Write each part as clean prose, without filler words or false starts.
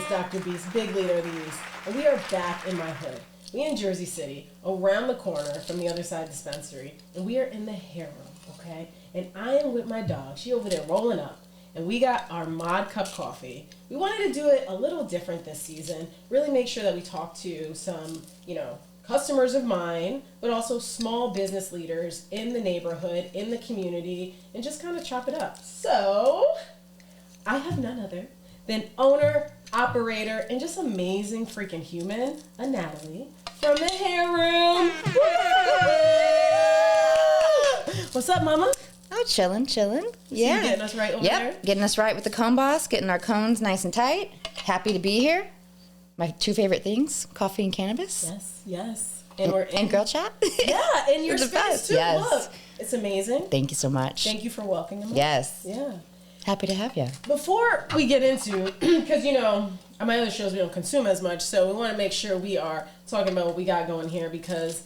host, Dr. Beast, big leader of the youth, and we are back in my hood. We in Jersey City, around the corner from the Other Side Dispensary, and we are in the hair room, okay? And I am with my dog. She over there rolling up, and we got our mod cup coffee. We wanted to do it a little different this season, really make sure that we talk to some, customers of mine, but also small business leaders in the neighborhood, in the community, and just kind of chop it up. So, I have none other than owner, operator, and just amazing freaking human, Anatalie, from the hair room. What's up, mama? Oh, chilling. Yeah. You getting us right over there? Yep, getting us right with the cone boss, getting our cones nice and tight. Happy to be here. My two favorite things, coffee and cannabis. Yes. And girl chat. Yeah, and your space too. Yes. Look, it's amazing. Thank you so much. Thank you for welcoming us. Yes. Yeah. Happy to have you. Before we get into, because on my other shows we don't consume as much, so we want to make sure we are talking about what we got going here, because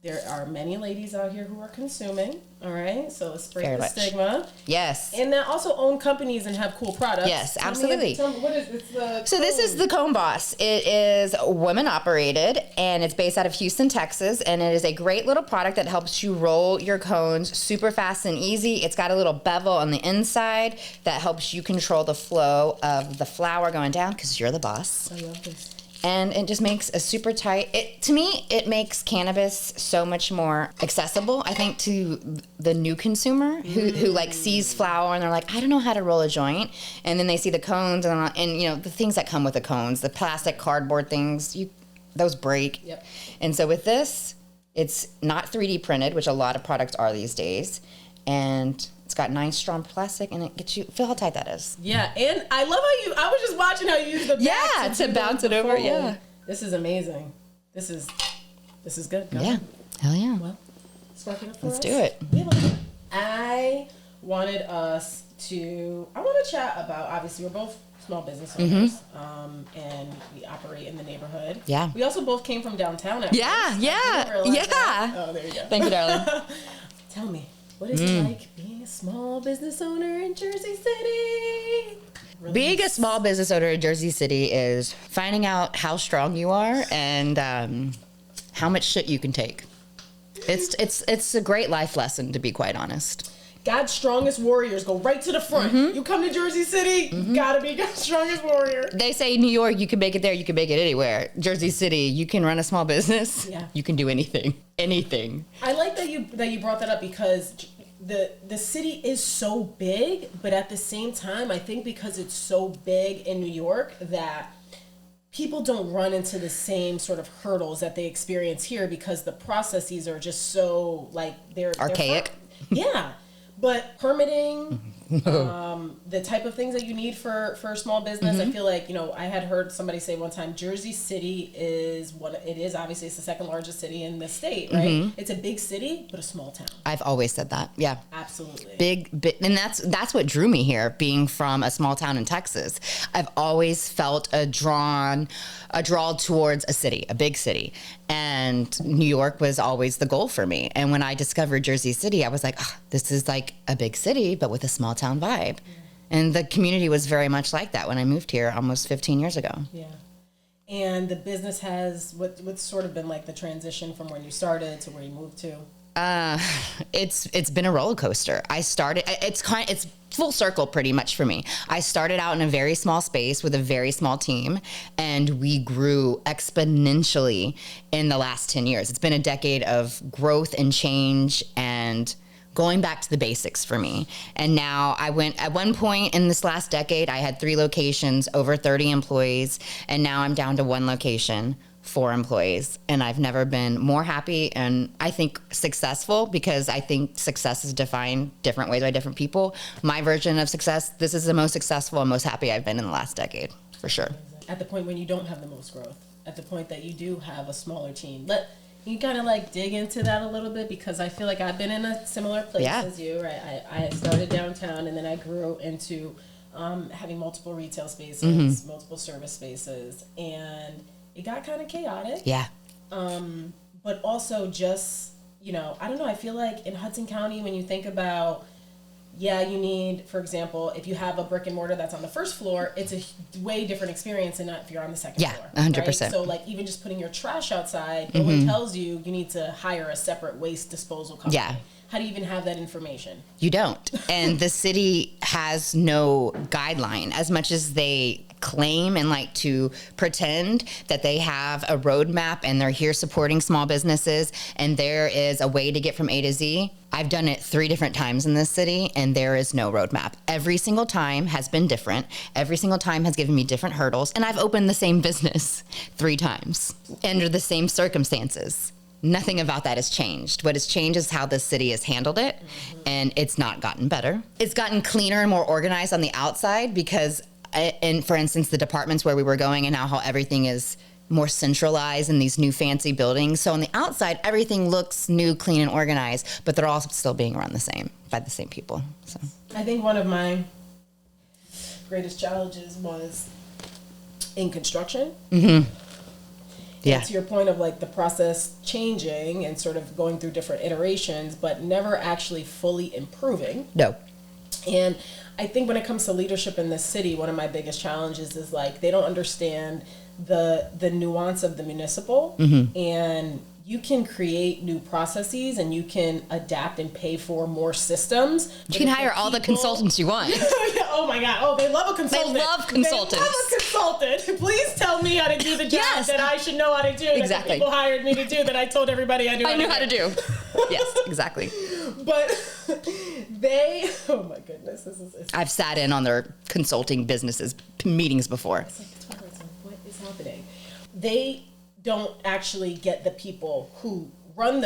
there are many ladies out here who are consuming, all right? So let's break the stigma. Yes. And that also own companies and have cool products. Yes, absolutely. Tell me, what is it's So this is the Cone Boss. It is women operated, and it's based out of Houston, Texas, and it is a great little product that helps you roll your cones super fast and easy. It's got a little bevel on the inside that helps you control the flow of the flour going down, because you're the boss. I love this. And it just makes a super tight, to me, it makes cannabis so much more accessible, I think, to the new consumer who like sees flour and they're like, I don't know how to roll a joint. And then they see the cones and the things that come with the cones, the plastic cardboard things, those break. Yep. And so with this, it's not 3D printed, which a lot of products are these days. And it's got nice, strong plastic, and it gets you, feel how tight that is. Yeah, and I love how I was just watching how you use the back to bounce it over, yeah. This is amazing. This is good. Go Yeah, ahead. hell yeah. Well, spark it up for Let's us. do it. I wanted us to, chat about, obviously we're both small business owners, and we operate in the neighborhood. Yeah. We also both came from downtown. At first. Yeah. Oh, there you go. Thank you, darling. Tell me, what is it like being a small business owner in Jersey City? Being a small business owner in Jersey City is finding out how strong you are and how much shit you can take. It's a great life lesson, to be quite honest. God's strongest warriors go right to the front. You come to Jersey City, you gotta be God's strongest warrior. They say New York, you can make it there, you can make it anywhere. Jersey City, you can run a small business. Yeah. You can do anything. I like that you brought that up, because the city is so big, but at the same time, I think because it's so big in New York that people don't run into the same sort of hurdles that they experience here, because the processes are just so they're archaic. Yeah. But permitting, the type of things that you need for a small business, I feel like, I had heard somebody say one time, Jersey City is obviously it's the second largest city in the state, right? It's a big city, but a small town. I've always said that. Yeah. Absolutely. Big, and that's what drew me here, being from a small town in Texas. I've always felt a draw towards a city, a big city. And New York was always the goal for me. And when I discovered Jersey City, I was like, this is like a big city, but with a small town vibe. And the community was very much like that when I moved here almost 15 years ago. Yeah. And the business has, what's sort of been like the transition from when you started to where you moved to? It's been a roller coaster. It's full circle pretty much for me. I started out in a very small space with a very small team, and we grew exponentially in the last 10 years. It's been a decade of growth and change and going back to the basics for me. And now at one point in this last decade, I had 3 locations, over 30 employees, and now I'm down to 1 location, 4 employees. And I've never been more happy and I think successful, because I think success is defined different ways by different people. My version of success, this is the most successful and most happy I've been in the last decade, for sure. At the point when you don't have the most growth, at the point that you do have a smaller team. Can you kind of dig into that a little bit? Because I feel like I've been in a similar place as you, right? I started downtown, and then I grew into having multiple retail spaces, multiple service spaces, and it got kind of chaotic. Yeah. But also just, I don't know, I feel like in Hudson County, when you think about Yeah, you need, for example, if you have a brick and mortar that's on the first floor, it's a way different experience than if you're on the second floor. 100%. Right? So like even just putting your trash outside, no one tells you need to hire a separate waste disposal company. Yeah. How do you even have that information? You don't. And the city has no guideline as much as they claim and like to pretend that they have a roadmap and they're here supporting small businesses and there is a way to get from A to Z. I've done it 3 different times in this city and there is no roadmap. Every single time has been different. Every single time has given me different hurdles. And I've opened the same business 3 times under the same circumstances. Nothing about that has changed. What has changed is how the city has handled it, and it's not gotten better. It's gotten cleaner and more organized on the outside because, and for instance, the departments where we were going and now how everything is more centralized in these new fancy buildings. So on the outside, everything looks new, clean, and organized, but they're all still being run the same by the same people. So I think one of my greatest challenges was in construction. Yeah. To your point of like the process changing and sort of going through different iterations, but never actually fully improving. No. And I think when it comes to leadership in this city, one of my biggest challenges is like they don't understand the nuance of the municipal, and you can create new processes and you can adapt and pay for more systems. You can hire all the consultants you want. Oh my God. Oh, they love a consultant. They love consultants. They love a consultant. Please tell me how to do the job Yes. that I should know how to do. Exactly. That the people hired me to do that I told everybody I knew how to do. Yes, exactly. But they, oh my goodness, I've sat in on their consulting businesses meetings before. It's like, what is happening? They don't actually get the people who run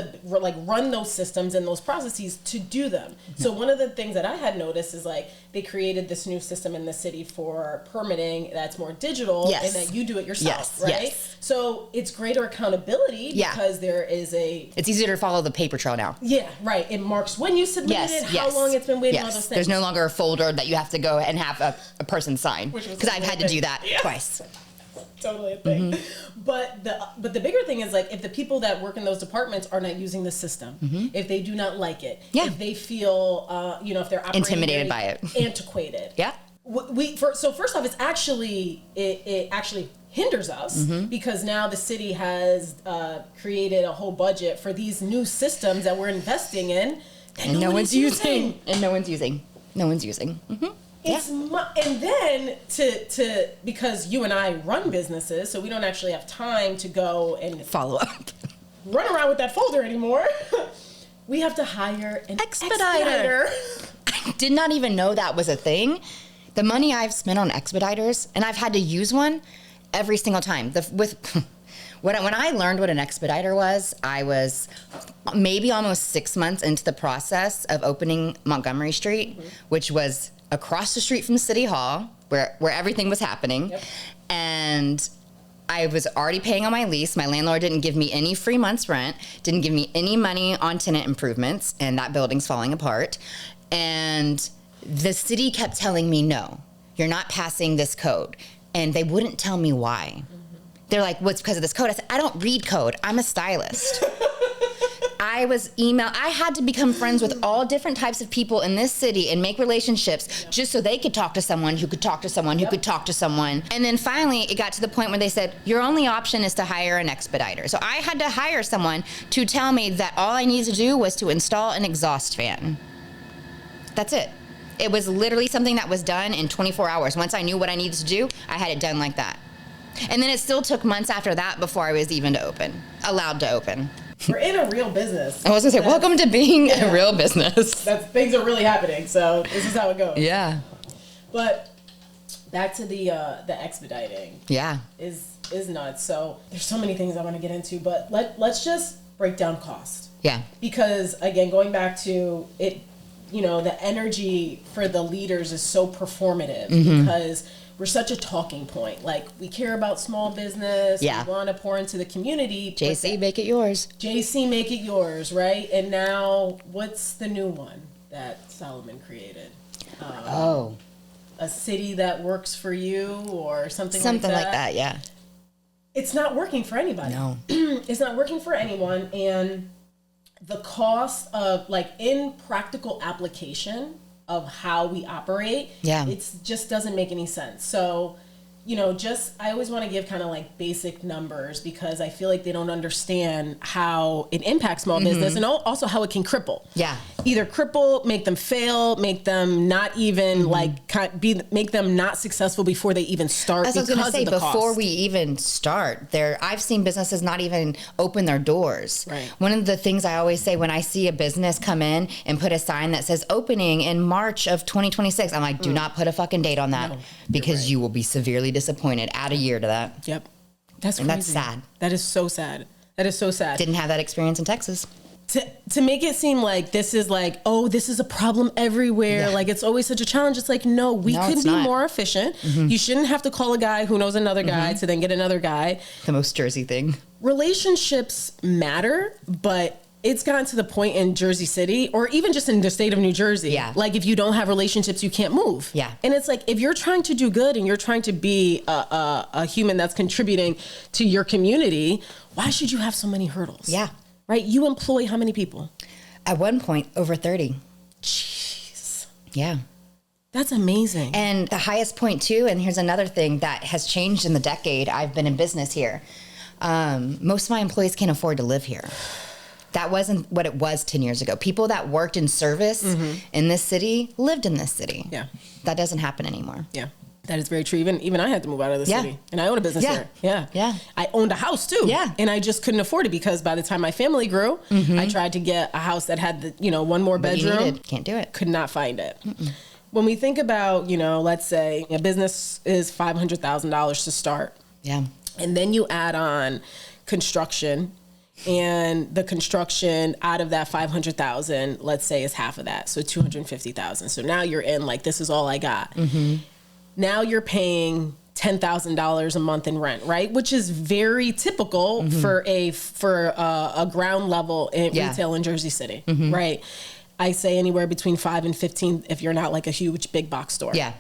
those systems and those processes to do them. So one of the things that I had noticed is like they created this new system in the city for permitting that's more digital and that you do it yourself, right? Yes. So it's greater accountability because there is it's easier to follow the paper trail now. Yeah, right. It marks when you submitted, how long it's been waiting, all those things. There's no longer a folder that you have to go and have a person sign, because I've had to do that twice. Totally a thing. But the bigger thing is like if the people that work in those departments are not using the system, if they do not like it, if they feel if they're operating intimidated by it, antiquated. So first off, it actually hinders us because now the city has created a whole budget for these new systems that we're investing in that and no one's using. And then to because you and I run businesses, so we don't actually have time to go and follow up, run around with that folder anymore. We have to hire an expediter. I did not even know that was a thing. The money I've spent on expediters, and I've had to use one every single time. When I learned what an expediter was, I was maybe almost 6 months into the process of opening Montgomery Street, which was across the street from City Hall, where everything was happening. And I was already paying on my lease. My landlord didn't give me any free month's rent, didn't give me any money on tenant improvements, and that building's falling apart. And the city kept telling me, no, you're not passing this code. And they wouldn't tell me why. They're like, well, it's because of this code. I said, I don't read code. I'm a stylist. I had to become friends with all different types of people in this city and make relationships just so they could talk to someone who could talk to someone who could talk to someone. And then finally, it got to the point where they said, your only option is to hire an expediter. So I had to hire someone to tell me that all I needed to do was to install an exhaust fan. That's it. It was literally something that was done in 24 hours. Once I knew what I needed to do, I had it done like that. And then it still took months after that before I was even allowed to open. We're in a real business. I was going to say, welcome to being a real business. Things are really happening, so this is how it goes. Yeah. But back to the expediting. Yeah. Is nuts. So there's so many things I want to get into, but let's just break down cost. Yeah. Because again, going back to it, the energy for the leaders is so performative because we're such a talking point. Like, we care about small business. We want to pour into the community. JC, make it yours. JC, make it yours, right? And now, what's the new one that Solomon created? A city that works for you or something like that? Something like that, yeah. It's not working for anybody. No. It's not working for anyone. And the cost of, like, in practical application, of how we operate, it just doesn't make any sense. So, you know, I always want to give kind of like basic numbers because I feel like they don't understand how it impacts small business and also how it can cripple. Yeah. Either cripple, make them fail, make them not even make them not successful before they even start. As I was going to say, before we even start, I've seen businesses not even open their doors. Right. One of the things I always say when I see a business come in and put a sign that says opening in March of 2026, I'm like, do not put a fucking date on that because you will be severely disappointed. Add a year to that. Yep. That's crazy. And that's sad. That is so sad. That is so sad. Didn't have that experience in Texas. To make it seem like this is like, oh, this is a problem everywhere. Like it's always such a challenge. It's like, no, we could be more efficient. You shouldn't have to call a guy who knows another guy to then get another guy. The most Jersey thing. Relationships matter, but it's gotten to the point in Jersey City or even just in the state of New Jersey. Yeah. Like if you don't have relationships, you can't move. Yeah. And it's like, if you're trying to do good and you're trying to be a human that's contributing to your community, why should you have so many hurdles? Yeah. Right? You employ how many people? At one point, over 30. Jeez. Yeah. That's amazing. And the highest point too, and here's another thing that has changed in the decade I've been in business here. Most of my employees can't afford to live here. That wasn't what it was 10 years ago. People that worked in service in this city lived in this city. Yeah. That doesn't happen anymore. Yeah. That is very true. Even I had to move out of the city, and I own a business here. Yeah, yeah. I owned a house too. Yeah, and I just couldn't afford it because by the time my family grew, I tried to get a house that had one more bedroom. Can't do it. Could not find it. When we think about let's say a business is $500,000 to start. Yeah, and then you add on construction. And the construction out of that 500,000, let's say, is half of that, so 250,000. So now you're in like, this is all I got. Now you're paying $10,000 a month in rent, right? Which is very typical for a ground level in retail in Jersey City, right? I say anywhere between 5 and 15 if you're not like a huge big box store. Yeah.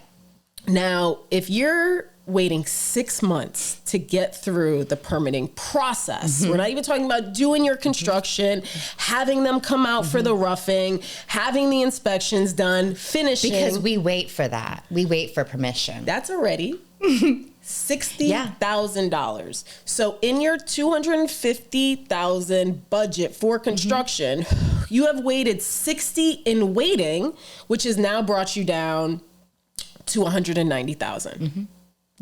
Now, if you're waiting 6 months to get through the permitting process, we're not even talking about doing your construction, having them come out for the roughing, having the inspections done, finishing. Because we wait for that. We wait for permission. That's already $60,000. So in your $250,000 budget for construction, you have waited 60 in waiting, which has now brought you down to $190,000.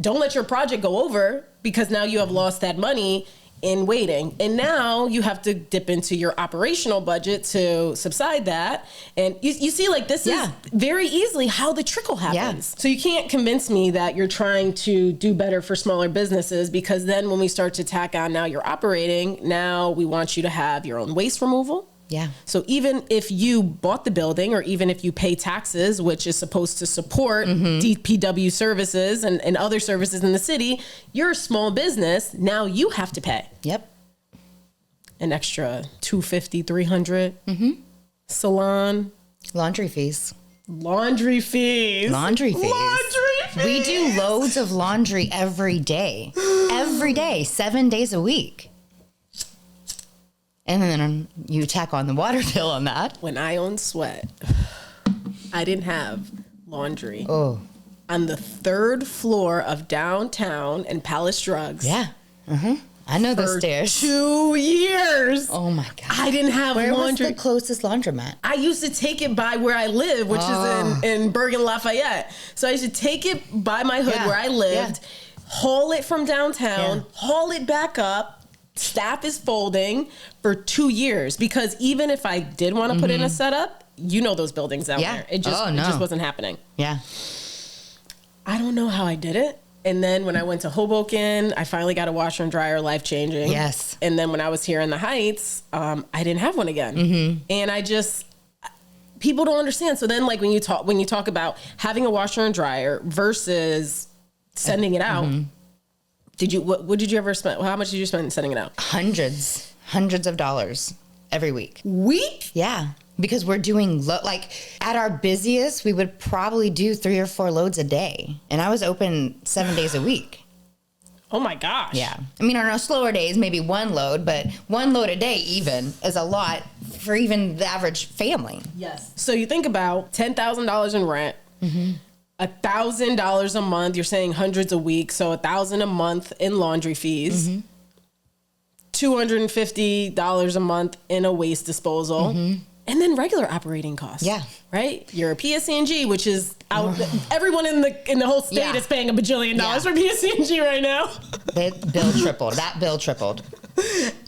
Don't let your project go over because now you have lost that money in waiting. And now you have to dip into your operational budget to subside that. And you see, like, this is very easily how the trickle happens. So you can't convince me that you're trying to do better for smaller businesses, because then when we start to tack on now you're operating, now we want you to have your own waste removal. Yeah. So even if you bought the building, or even if you pay taxes, which is supposed to support DPW services and other services in the city, you're a small business. Now you have to pay. Yep. An extra $250, $300. Salon. Laundry fees. Laundry fees. Laundry fees. Laundry fees. We do loads of laundry every day. Every day, 7 days a week. And then you tack on the water bill on that. When I owned Sweat, I didn't have laundry. Oh. On the 3rd floor of downtown and Palace Drugs. Yeah. I know those stairs. 2 years. Oh my God. I didn't have laundry. Where was the closest laundromat? I used to take it by where I live, which is in Bergen Lafayette. So I used to take it by my hood where I lived, haul it from downtown, haul it back up. Staff is folding for 2 years, because even if I did want to put in a setup, those buildings out there. It just wasn't happening. Yeah. I don't know how I did it. And then when I went to Hoboken, I finally got a washer and dryer, life-changing. Yes. And then when I was here in the Heights, I didn't have one again. And people don't understand. So then, like, when you talk about having a washer and dryer versus sending it out, what did you ever spend? How much did you spend sending it out? Hundreds of dollars every week. Yeah. Because we're doing, at our busiest, we would probably do 3 or 4 loads a day. And I was open 7 days a week. Oh my gosh. Yeah. I mean, on our slower days, maybe 1 load, but 1 load a day even is a lot for even the average family. Yes. So you think about $10,000 in rent, $1,000 a month. You're saying hundreds a week, so $1,000 a month in laundry fees, $250 a month in a waste disposal, and then regular operating costs. Yeah. Right. Your PSC&G, which is out. Everyone in the whole state is paying $1 bajillion for PSC&G right now. That bill tripled.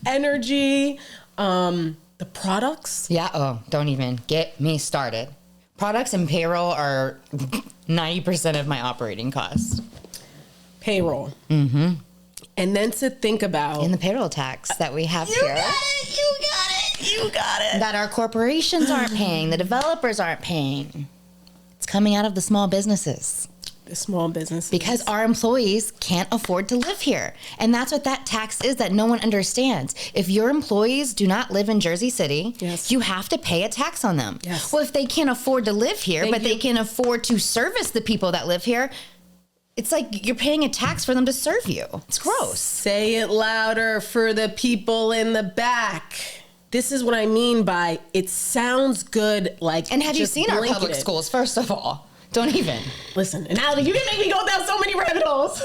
Energy, the products. Yeah. Oh, don't even get me started. Products and payroll are 90% of my operating costs. Payroll. And then to think about. And the payroll tax that we have You here. got it. That our corporations aren't paying, the developers aren't paying. It's coming out of the small businesses. The small businesses. Because our employees can't afford to live here. And that's what that tax is that no one understands. If your employees do not live in Jersey City, you have to pay a tax on them. Yes. Well, if they can't afford to live here, they can afford to service the people that live here, it's like you're paying a tax for them to serve you. It's gross. Say it louder for the people in the back. This is what I mean by it sounds good. Like, and have you seen our public schools, first of all? Don't even. Listen, Anatalie, you can make me go down so many rabbit holes.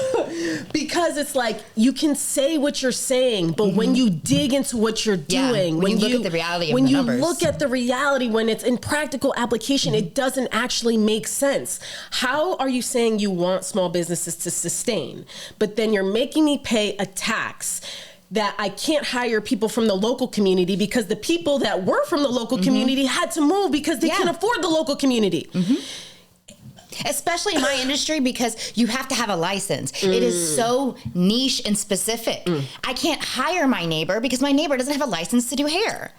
Because it's like, you can say what you're saying, but when you dig into what you're doing, when you look at the reality of the numbers. Look at the reality, when it's in practical application, it doesn't actually make sense. How are you saying you want small businesses to sustain, but then you're making me pay a tax that I can't hire people from the local community because the people that were from the local community had to move because they can't afford the local community. Especially in my industry, because you have to have a license. It is so niche and specific. I can't hire my neighbor because my neighbor doesn't have a license to do hair.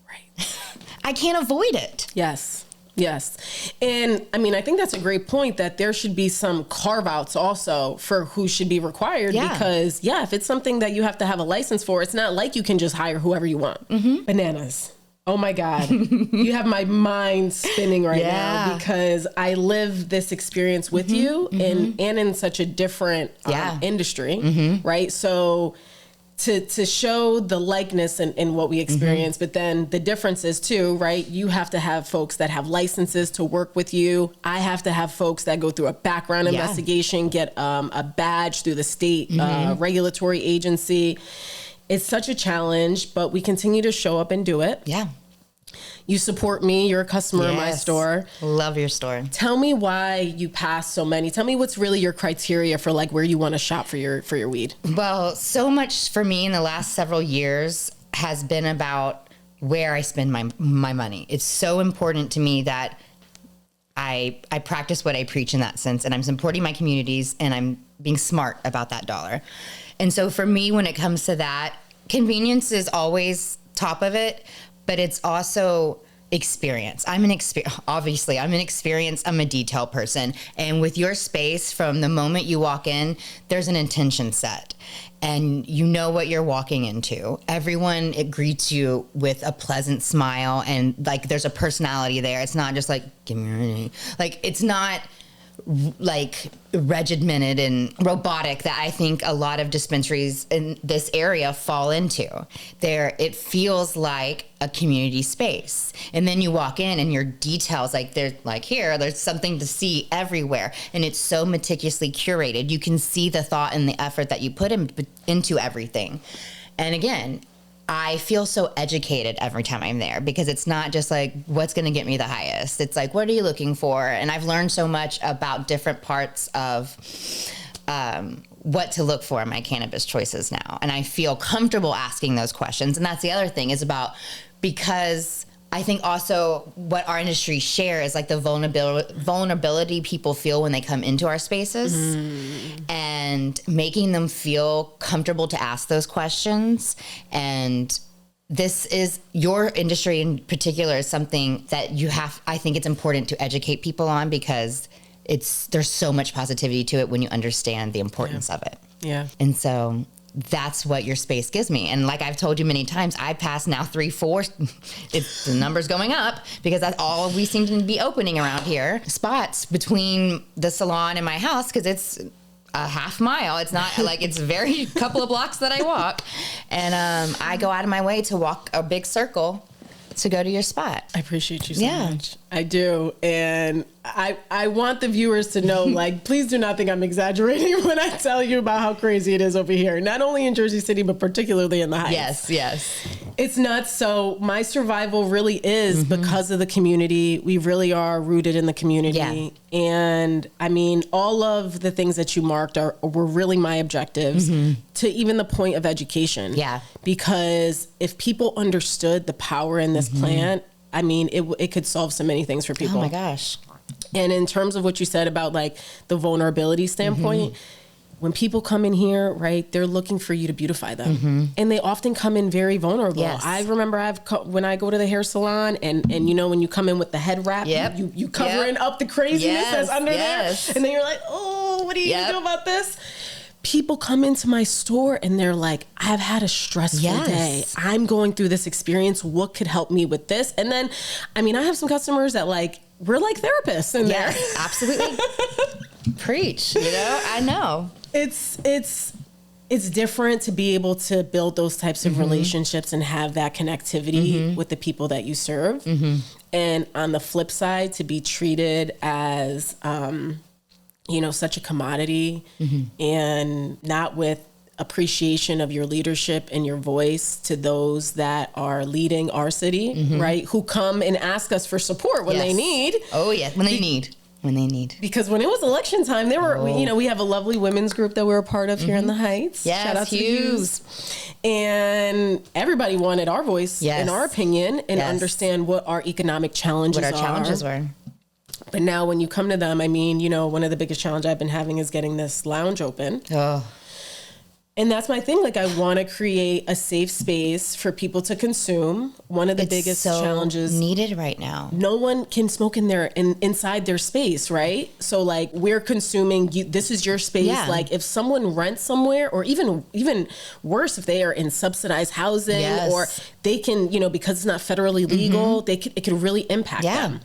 Right. I can't avoid it. Yes. And I mean, I think that's a great point, that there should be some carve outs also for who should be required. Because if it's something that you have to have a license for, it's not like you can just hire whoever you want. Bananas. Oh my God. You have my mind spinning right now, because I live this experience with you and in such a different industry, right? So to show the likeness in what we experience, but then the differences too, right? You have to have folks that have licenses to work with you. I have to have folks that go through a background investigation, get a badge through the state regulatory agency. It's such a challenge, but we continue to show up and do it. Yeah. You support me. You're a customer in my store. Love your store. Tell me why you pass so many. Tell me what's really your criteria for like where you want to shop for your weed. Well, so much for me in the last several years has been about where I spend my money. It's so important to me that I practice what I preach in that sense, and I'm supporting my communities, and I'm being smart about that dollar. And so for me, when it comes to that, convenience is always top of it, but it's also experience. Obviously, I'm an experience. I'm a detail person. And with your space, from the moment you walk in, there's an intention set. And you know what you're walking into. Everyone, it greets you with a pleasant smile, and like there's a personality there. It's not just like, give me your money. Like, it's not like regimented and robotic that I think a lot of dispensaries in this area fall into. It feels like a community space. And then you walk in and your details, like there's something to see everywhere. And it's so meticulously curated. You can see the thought and the effort that you put into everything. And again, I feel so educated every time I'm there, because it's not just like, what's going to get me the highest? It's like, what are you looking for? And I've learned so much about different parts of what to look for in my cannabis choices now. And I feel comfortable asking those questions. And that's the other thing, is about, because I think also what our industry shares is like the vulnerability people feel when they come into our spaces, and making them feel comfortable to ask those questions. And this is your industry in particular is something that I think it's important to educate people on, because there's so much positivity to it when you understand the importance of it. Yeah. And so that's what your space gives me. And like I've told you many times, I pass now 3, 4, the number's going up, because that's all we seem to be opening around here. Spots between the salon and my house, because it's a half mile. It's not like it's very couple of blocks that I walk. And I go out of my way to walk a big circle to go to your spot. I appreciate you so much. I do. And I want the viewers to know, like, please do not think I'm exaggerating when I tell you about how crazy it is over here. Not only in Jersey City, but particularly in the Heights. Yes. It's nuts. So my survival really is because of the community. We really are rooted in the community. Yeah. And I mean, all of the things that you marked were really my objectives, to even the point of education. Yeah. Because if people understood the power in this plant, I mean, it could solve so many things for people. Oh my gosh. And in terms of what you said about like the vulnerability standpoint, when people come in here, right, they're looking for you to beautify them. And they often come in very vulnerable. Yes. I remember when I go to the hair salon and you know, when you come in with the head wrap, you covering up the craziness that's under there. And then you're like, oh, what are you going to do about this? People come into my store and they're like, I've had a stressful day. I'm going through this experience. What could help me with this? And then, I mean, I have some customers that like, we're like therapists in there. Absolutely. Preach, you know, I know. It's different to be able to build those types of relationships and have that connectivity with the people that you serve. And on the flip side, to be treated as, you know, such a commodity and not with appreciation of your leadership and your voice to those that are leading our city, right? Who come and ask us for support when they need. Oh, yeah. When they need. Because when it was election time, there were, you know, we have a lovely women's group that we're a part of here in the Heights. Yes, shout out to Hughes. And everybody wanted our voice and our opinion and understand what our economic challenges were. But now when you come to them, I mean, you know, one of the biggest challenges I've been having is getting this lounge open. Oh. And that's my thing. Like, I want to create a safe space for people to consume. One of the biggest challenges needed right now. No one can smoke in there inside their space, right? So like, we're consuming. This is your space. Yeah. Like, if someone rents somewhere, or even worse, if they are in subsidized housing, or they can, you know, because it's not federally legal, it could really impact them.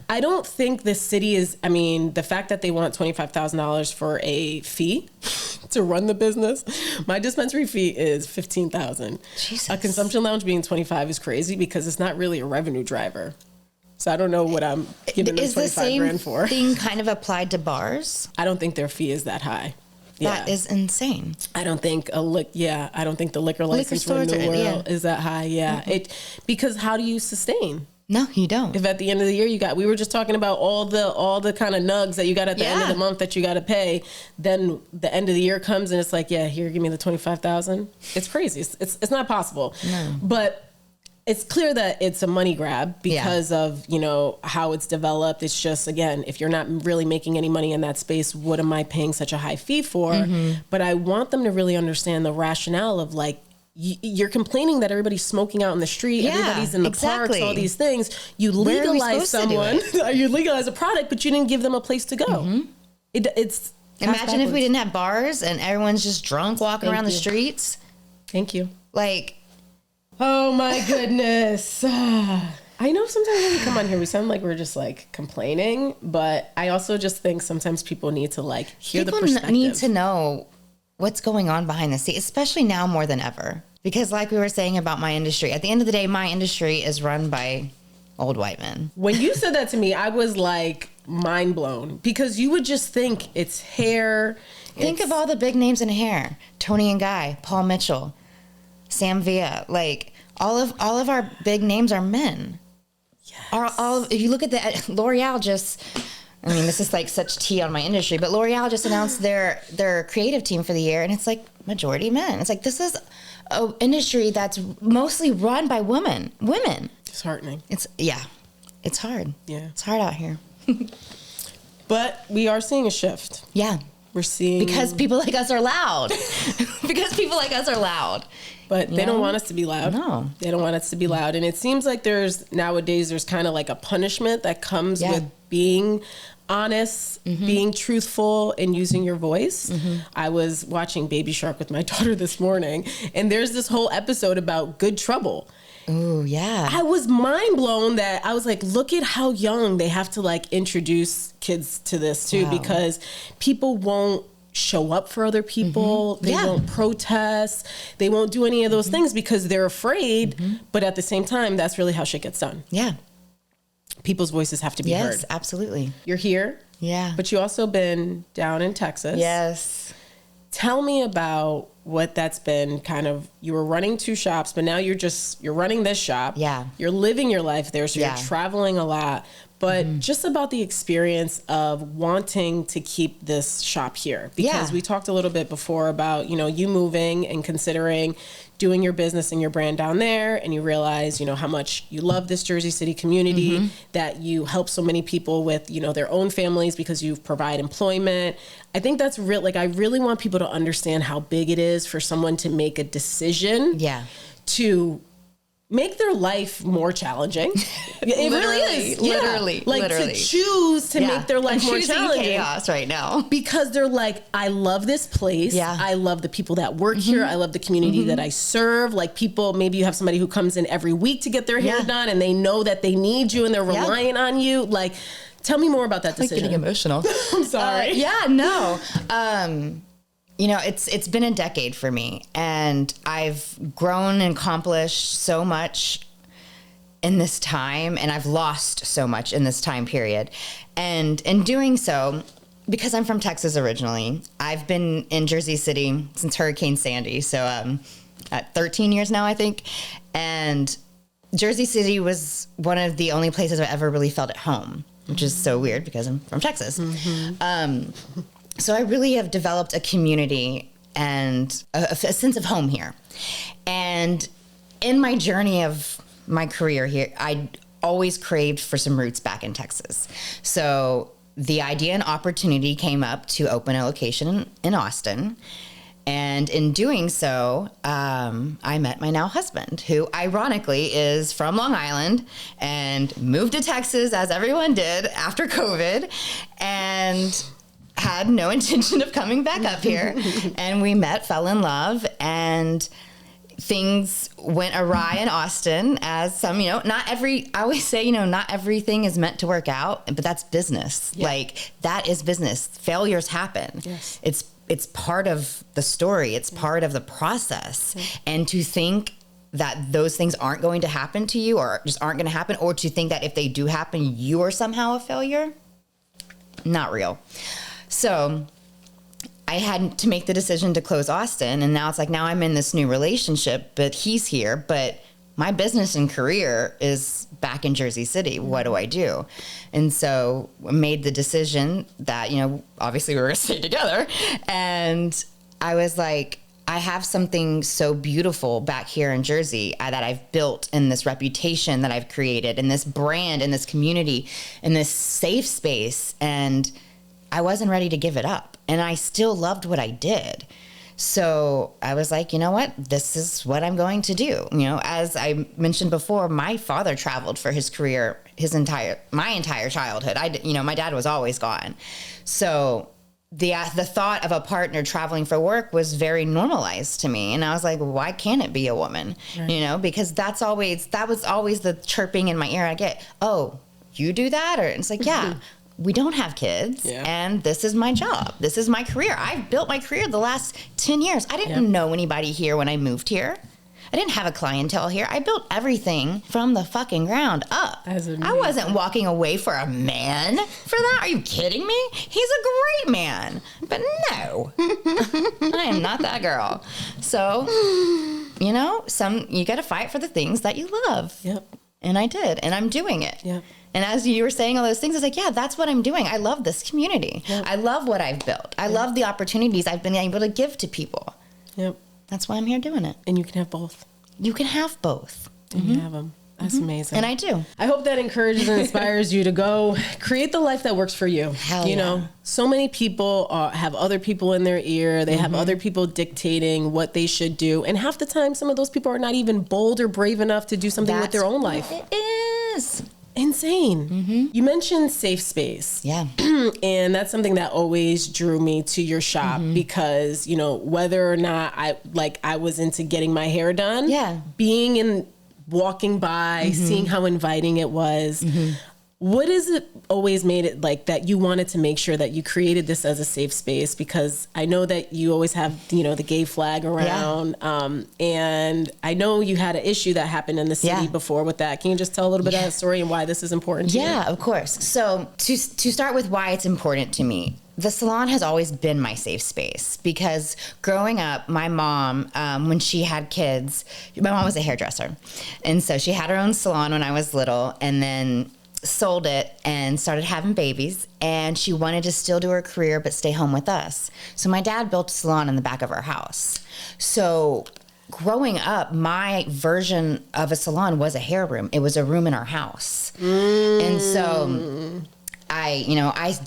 I don't think this city is. I mean, the fact that they want $25,000 for a fee to run the business. My dispensary fee is $15,000. A consumption lounge being $25 is crazy because it's not really a revenue driver. So I don't know what I'm giving them $25,000 for. Is the same thing kind of applied to bars? I don't think their fee is that high. That is insane. I don't think I don't think the liquor license renewal is that high. Yeah. Because how do you sustain? No, you don't. If at the end of the year we were just talking about all the kind of nugs that you got at the end of the month that you got to pay, then the end of the year comes and it's like, here, give me the $25,000. It's crazy. It's not possible. No. But it's clear that it's a money grab because of, you know, how it's developed. It's just, again, if you're not really making any money in that space, what am I paying such a high fee for? But I want them to really understand the rationale of, like, you're complaining that everybody's smoking out in the street, everybody's in the parks, all these things. You legalize someone, you legalize a product, but you didn't give them a place to go. It's imagine if we didn't have bars and everyone's just drunk walking around the streets. Thank you. Like, oh my goodness. I know sometimes when we come on here, we sound like we're just like complaining, but I also just think sometimes people need to like hear the perspective. People need to know what's going on behind the scenes, especially now more than ever. Because like we were saying about my industry, at the end of the day, my industry is run by old white men. When you said that to me, I was like mind blown, because you would just think it's hair. Think of all the big names in hair. Tony and Guy, Paul Mitchell, Sam Villa. Like, all of our big names are men. Yes. If you look at the L'Oreal just... I mean, this is like such tea on my industry, but L'Oreal just announced their creative team for the year, and it's like majority men. It's like, this is an industry that's mostly run by women. Disheartening. It's hard. Yeah. It's hard out here. But we are seeing a shift. Yeah. We're seeing... Because people like us are loud. But they don't want us to be loud. No. They don't want us to be loud. And it seems like nowadays there's kind of like a punishment that comes with being honest, being truthful, and using your voice. I was watching Baby Shark with my daughter this morning, and there's this whole episode about good trouble. Oh, yeah. I was mind blown that I was like, look at how young they have to like introduce kids to this too, because people won't show up for other people. They won't protest. They won't do any of those things because they're afraid. But at the same time, that's really how shit gets done. Yeah. People's voices have to be heard. Yes, absolutely. You're here. Yeah. But you also been down in Texas. Yes. Tell me about what that's been kind of. You were running 2 shops, but now you're running this shop. Yeah. You're living your life there, so you're traveling a lot. But just about the experience of wanting to keep this shop here. Because we talked a little bit before about, you moving and considering doing your business and your brand down there. And you realize, how much you love this Jersey City community, that you help so many people with, their own families because you provide employment. I think that's real. Like, I really want people to understand how big it is for someone to make a decision to make their life more challenging. It really is. Literally. To choose to make their life more challenging. Chaos right now. Because they're like, I love this place. Yeah. I love the people that work here. I love the community that I serve. Like, people, maybe you have somebody who comes in every week to get their hair done and they know that they need you and they're relying on you. Like, tell me more about that decision. I'm getting emotional. I'm sorry. No. It's been a decade for me, and I've grown and accomplished so much in this time, and I've lost so much in this time period. And in doing so, because I'm from Texas originally, I've been in Jersey City since Hurricane Sandy, so 13 years now, I think. And Jersey City was one of the only places I ever really felt at home, which is so weird because I'm from Texas. So I really have developed a community and a sense of home here. And in my journey of my career here, I always craved for some roots back in Texas. So the idea and opportunity came up to open a location in Austin. And in doing so, I met my now husband, who ironically is from Long Island and moved to Texas, as everyone did after COVID, and had no intention of coming back up here. And we met, fell in love, and things went awry in Austin, as some, I always say, not everything is meant to work out, but that's business. Yeah. Like, that is business. Failures happen. Yes. It's part of the story. It's part of the process. Yeah. And to think that those things aren't going to happen to you, or just aren't going to happen, or to think that if they do happen, you are somehow a failure, not real. So I had to make the decision to close Austin, and now it's like, now I'm in this new relationship, but he's here, but my business and career is back in Jersey City. What do I do? And so I made the decision that, obviously we were going to stay together. And I was like, I have something so beautiful back here in Jersey that I've built, in this reputation that I've created, in this brand, in this community, in this safe space. And I wasn't ready to give it up. And I still loved what I did. So I was like, you know what? This is what I'm going to do. As I mentioned before, my father traveled for his career my entire childhood. My dad was always gone. So the thought of a partner traveling for work was very normalized to me. And I was like, why can't it be a woman? Right. Because that was always the chirping in my ear I get. Oh, you do that? Or it's like, yeah. We don't have kids, and this is my job. This is my career. I've built my career the last 10 years. I didn't know anybody here when I moved here. I didn't have a clientele here. I built everything from the fucking ground up. I wasn't walking away for a man for that. Are you kidding me? He's a great man. But no, I am not that girl. So, you got to fight for the things that you love. Yep. And I did, and I'm doing it. Yep. And as you were saying all those things, I was like, yeah, that's what I'm doing. I love this community. Yep. I love what I've built. I love the opportunities I've been able to give to people. Yep. That's why I'm here doing it. And you can have both. You can have both. And you have them. That's amazing. And I do. I hope that encourages and inspires you to go create the life that works for you. Hell yeah. So many people have other people in their ear. They have other people dictating what they should do. And half the time, some of those people are not even bold or brave enough to do something with their own life. It is. Insane. You mentioned safe space. Yeah. And that's something that always drew me to your shop because, whether or not I was into getting my hair done, walking by, seeing how inviting it was, What is it always made it like that you wanted to make sure that you created this as a safe space? Because I know that you always have, you know, the gay flag around. And I know you had an issue that happened in the city before with that. Can you just tell a little bit of that story and why this is important to you? Yeah, of course. So to start with why it's important to me, the salon has always been my safe space because growing up, my mom, when she had kids, my mom was a hairdresser. And so she had her own salon when I was little and then sold it and started having babies, and she wanted to still do her career but stay home with us. So my dad built a salon in the back of our house. So growing up, my version of a salon was a hair room. It was a room in our house. And so I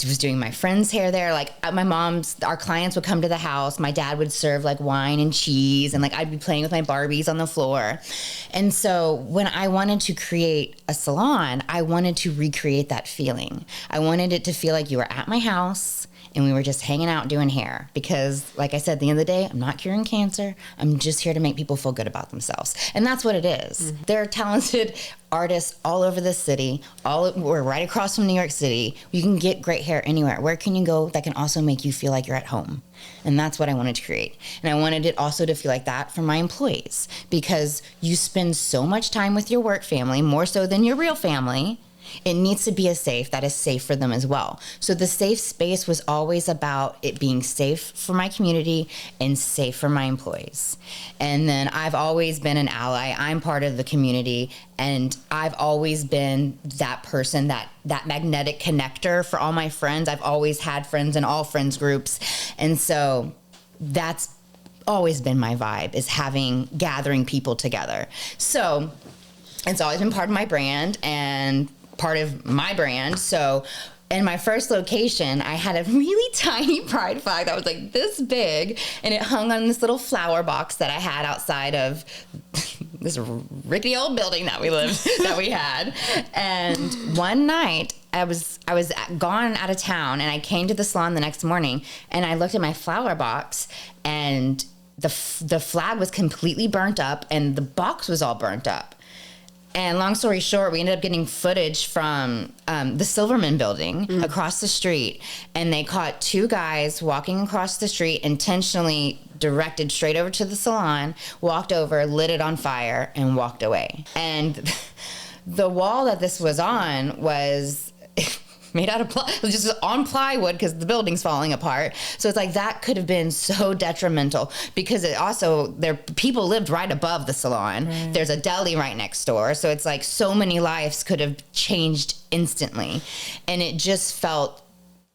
was doing my friend's hair there. Like our clients would come to the house. My dad would serve like wine and cheese, and like I'd be playing with my Barbies on the floor. And so when I wanted to create a salon, I wanted to recreate that feeling. I wanted it to feel like you were at my house and we were just hanging out doing hair. Because like I said, at the end of the day, I'm not curing cancer. I'm just here to make people feel good about themselves. And that's what it is. Mm-hmm. There are talented artists all over the city. We're right across from New York City. You can get great hair anywhere. Where can you go that can also make you feel like you're at home? And that's what I wanted to create. And I wanted it also to feel like that for my employees. Because you spend so much time with your work family, more so than your real family. It needs to be that is safe for them as well. So the safe space was always about it being safe for my community and safe for my employees. And then I've always been an ally. I'm part of the community, and I've always been that person, that magnetic connector for all my friends. I've always had friends in all friends groups. And so that's always been my vibe, is gathering people together. So it's always been part of my brand and part of my brand. So in my first location, I had a really tiny pride flag that was like this big, and it hung on this little flower box that I had outside of this rickety old building that we had. And one night I was gone out of town, and I came to the salon the next morning, and I looked at my flower box, and the flag was completely burnt up and the box was all burnt up. And long story short, we ended up getting footage from the Silverman building across the street. And they caught two guys walking across the street, intentionally directed straight over to the salon, walked over, lit it on fire, and walked away. And the wall that this was on was made out of just on plywood because the building's falling apart. So it's like that could have been so detrimental because it also people lived right above the salon. Right. There's a deli right next door. So it's like so many lives could have changed instantly. And it just felt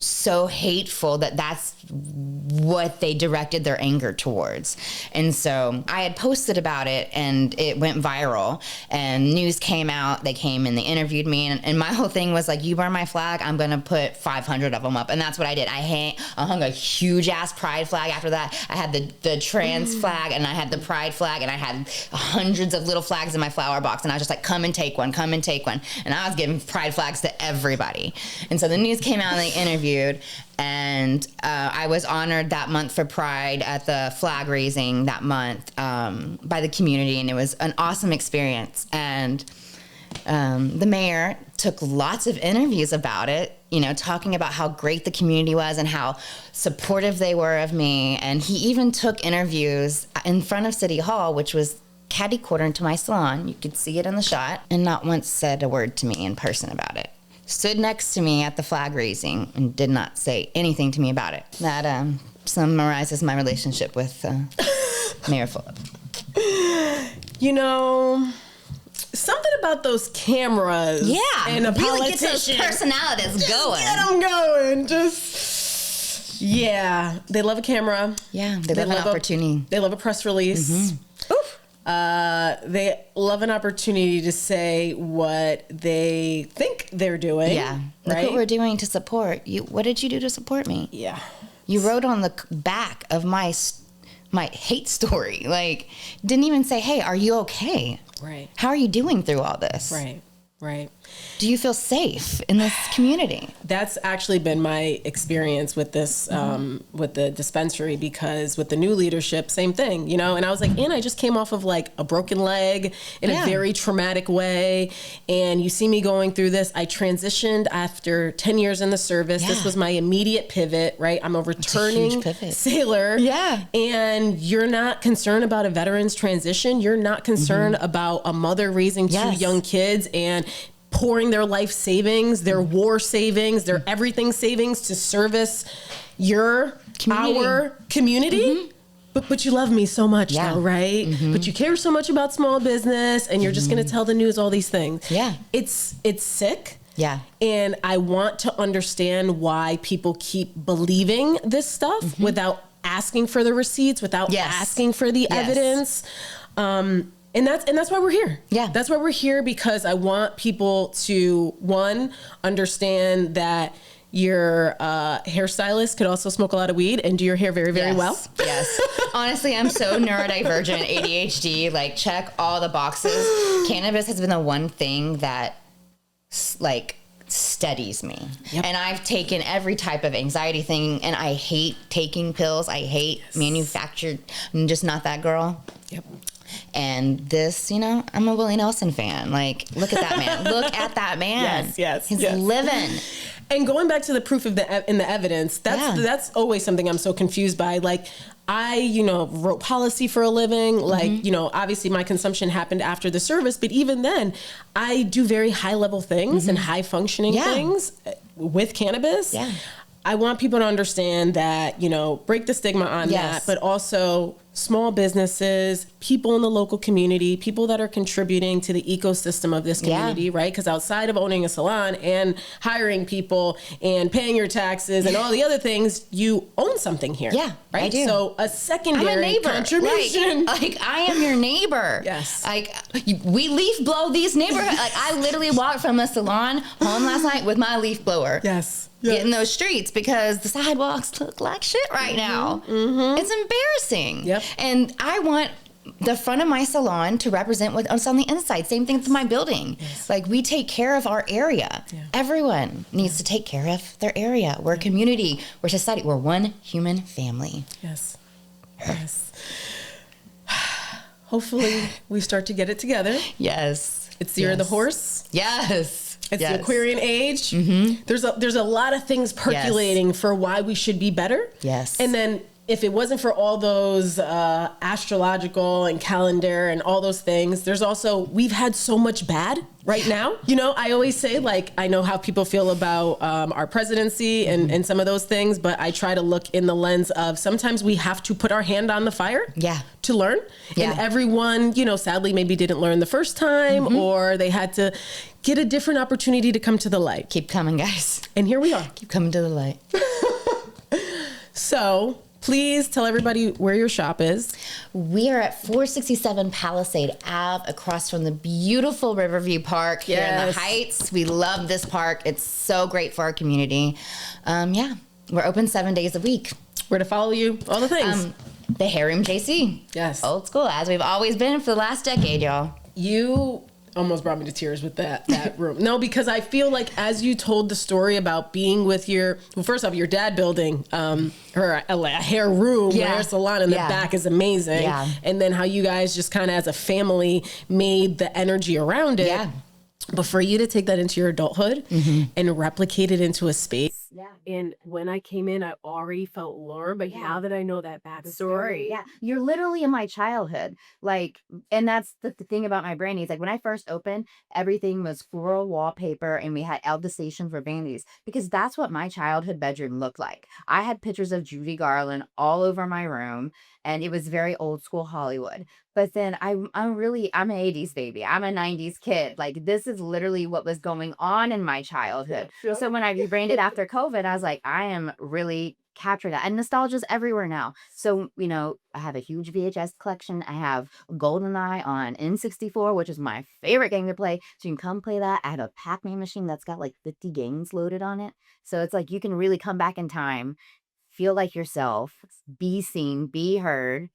so hateful that's what they directed their anger towards. And so I had posted about it, and it went viral, and news came out. They came and they interviewed me, and my whole thing was like, you burn my flag, I'm gonna put 500 of them up. And that's what I did. I hung a huge ass pride flag. After that, I had the trans flag, and I had the pride flag, and I had hundreds of little flags in my flower box, and I was just like, come and take one. And I was giving pride flags to everybody. And so the news came out, and they interviewed, and I was honored that month for Pride at the flag raising that month by the community, and it was an awesome experience. And the mayor took lots of interviews about it, talking about how great the community was and how supportive they were of me. And he even took interviews in front of City Hall, which was catty-corner into my salon. You could see it in the shot, and not once said a word to me in person about it. Stood next to me at the flag raising and did not say anything to me about it. That summarizes my relationship with Mayor Fulop. Something about those cameras. Yeah, and a really politician. Get those personalities going. Get them going. They love a camera. Yeah, they love an opportunity. They love a press release. Mm-hmm. Oof. They love an opportunity to say what they think they're doing. Yeah. Look what we're doing to support you. What did you do to support me? Yeah. You wrote on the back of my hate story. Like, didn't even say, hey, are you okay? Right. How are you doing through all this? Right. Right. Do you feel safe in this community? That's actually been my experience with this, with the dispensary, because with the new leadership, same thing, you know. And I was like, and I just came off of like a broken leg in a very traumatic way. And you see me going through this. I transitioned after 10 years in the service. This was my immediate pivot, right? I'm a returning sailor. Yeah. And you're not concerned about a veteran's transition. You're not concerned about a mother raising two young kids and pouring their life savings, their war savings, their everything savings to service our community. But you love me so much though, right? But you care so much about small business, and you're just going to tell the news all these things. Yeah. It's sick. Yeah. And I want to understand why people keep believing this stuff without asking for the receipts, without asking for the evidence. And that's why we're here. Yeah. That's why we're here, because I want people to, one, understand that your hairstylist could also smoke a lot of weed and do your hair very, very well. Yes. Honestly, I'm so neurodivergent, ADHD, like check all the boxes. Cannabis has been the one thing that like steadies me. And I've taken every type of anxiety thing, and I hate taking pills. I hate manufactured. I'm just not that girl. Yep. And this, you know, I'm a Willie Nelson fan. Like, look at that man. Look at that man. He's living. And going back to the proof of the evidence, that's always something I'm so confused by. Like, I, you know, wrote policy for a living. Like, you know, obviously my consumption happened after the service, but even then, I do very high level things and high functioning things with cannabis. Yeah. I want people to understand that, you know, break the stigma on that, but also small businesses, people in the local community, people that are contributing to the ecosystem of this community, right? Because outside of owning a salon and hiring people and paying your taxes and all the other things, you own something here. Yeah, right? I do. So a secondary contribution. Like, I am your neighbor. Yes. Like, we leaf blow these neighborhoods. Like, I literally walked from a salon home last night with my leaf blower. Yes. Get in those streets, because the sidewalks look like shit right now. It's embarrassing. Yep. And I want the front of my salon to represent what's on the inside. Same thing with my building. Yes. Like, we take care of our area. Yeah. Everyone needs to take care of their area. We're a community. We're society. We're one human family. Yes. Yes. Hopefully we start to get it together. Yes. It's the year of the horse. Yes. It's the Aquarian age. There's a lot of things percolating for why we should be better. Yes. And then if it wasn't for all those astrological and calendar and all those things, there's also, we've had so much bad right now. You know, I always say, like, I know how people feel about our presidency and some of those things, but I try to look in the lens of sometimes we have to put our hand on the fire to learn. And everyone, you know, sadly maybe didn't learn the first time, or they had to get a different opportunity to come to the light. Keep coming, guys. And here we are. Keep coming to the light. So please tell everybody where your shop is. We are at 467 Palisade Ave, across from the beautiful Riverview Park here in the Heights. We love this park. It's so great for our community. We're open 7 days a week. Where to follow you? All the things. The Hair Room JC. Yes. Old school, as we've always been for the last decade, y'all. You almost brought me to tears with that room. No, because I feel like as you told the story about being with first off, your dad building a hair room, hair salon in the back is amazing. Yeah. And then how you guys just kind of as a family made the energy around it. Yeah. But for you to take that into your adulthood and replicate it into a space. Yeah. And when I came in, I already felt warm, but now that I know that backstory. Yeah. You're literally in my childhood. Like, and that's the thing about my branding. Is like when I first opened, everything was floral wallpaper and we had Aldestation for vanties, because that's what my childhood bedroom looked like. I had pictures of Judy Garland all over my room, and it was very old school Hollywood. But then I'm an 80s baby. I'm a 90s kid. Like, this is literally what was going on in my childhood. So when I rebranded after COVID, I was like, I am really capturing that. And nostalgia's everywhere now. So, you know, I have a huge VHS collection. I have GoldenEye on N64, which is my favorite game to play. So you can come play that. I have a Pac-Man machine that's got like 50 games loaded on it. So it's like you can really come back in time, feel like yourself, be seen, be heard,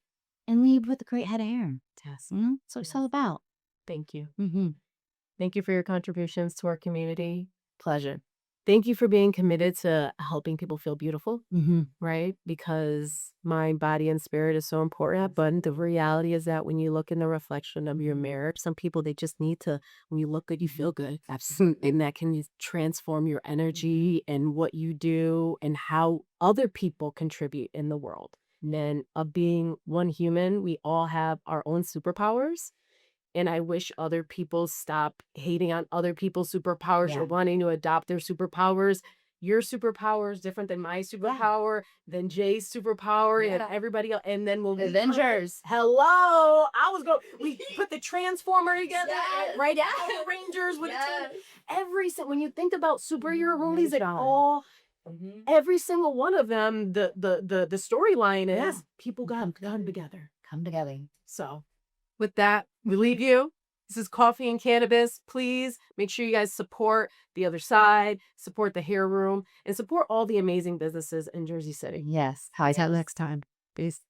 and leave with a great head of hair. Yes. Mm-hmm. So it's all about. Thank you. Thank you for your contributions to our community. Pleasure. Thank you for being committed to helping people feel beautiful, Mm-hmm. right? Because mind, body, and spirit is so important. But the reality is that when you look in the reflection of your mirror, some people, they just need to, when you look good, you feel good. Absolutely. And that can transform your energy and what you do and how other people contribute in the world. And then of being one human, we all have our own superpowers. And I wish other people stop hating on other people's superpowers or Yeah. wanting to adopt their superpowers. Your superpower is different than my superpower, than Jay's superpower, and Yeah. everybody else. And then we'll Avengers. Hello. We put the Transformer together, Yes. right? Yes. Power Rangers with Yes. when you think about superhero movies, Right like on. Mm-hmm. every single one of them, the storyline is Yeah. people got to come together. Come together. So, with that, we leave you. This is Coffee and Cannabis. Please make sure you guys support the other side, support the hair room, and support all the amazing businesses in Jersey City. Yes. How I tell next time. Peace.